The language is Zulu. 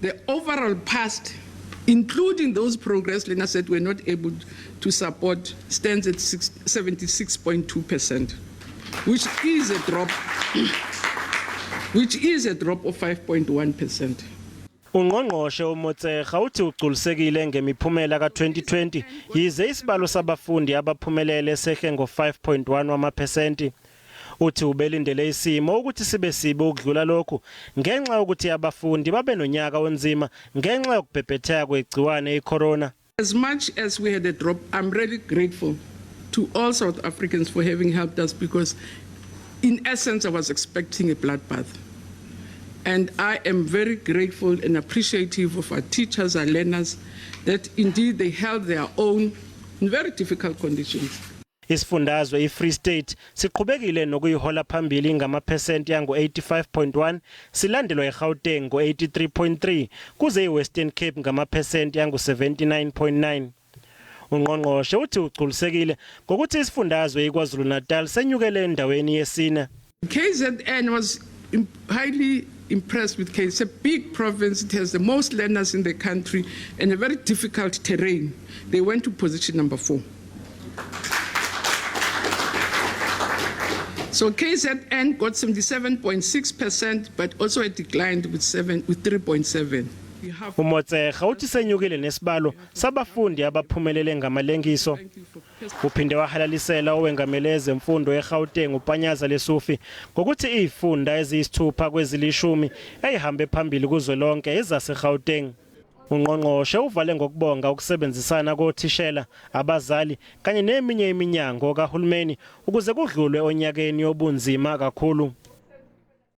The overall past, including those progress learners that were not able to support, stands at 76.2%, which is a drop, of 5.1%. uNgqongqoshe uMotshekga uthi ugculisekile ngemiphumela ka2020 yize isibalo sabafundi abaphumelele sehle ngo5.1 wamaphesenti. Uthi ubelindele isimo ukuthi sibe sibe ukudlula lokhu ngenxa ukuthi abafundi babe nonyaka onzima ngenxa yokubhebhetheka kwegciwane icorona. As much as we had a drop, I'm really grateful to all South Africans for having helped us, because in essence I was expecting a bloodbath. And I am very grateful and appreciative of our teachers, our learners, that indeed they held their own in very difficult conditions. Isifundazwe iFree State siqhubekile nokuyihola phambili ngamaphesenti yangu 85.1, silandelwa eGauteng ngo83.3, kuze iWestern Cape ngamaphesenti yangu 79.9. uNgqongqoshe uthi ugculisekile ngokuthi isifundazwe iKwaZulu Natal senyukele endaweni yesine. KZN was highly impressed with KZN. It's a big province. It has the most learners in the country and a very difficult terrain. They went to position number 4. So KZN got 77.6%, but also it declined with 3.7%. uMotshekga uthi senyukile nesibalo sabafundi abaphumelele ngamalengiso. Uphinde wahalalisela owengamele ezemfundo eGauteng uPanyaza Lesufi ngokuthi izifunda eziyisithupha kwezilishumi eyihambe phambili kuzwelonke ezaseGauteng. uNgqongqoshe uvale ngokubonga ukusebenzisana kothishela, abazali kanye neminye iminyango kahulumeni ukuze kudlulwe onyakeni obunzima kakhulu.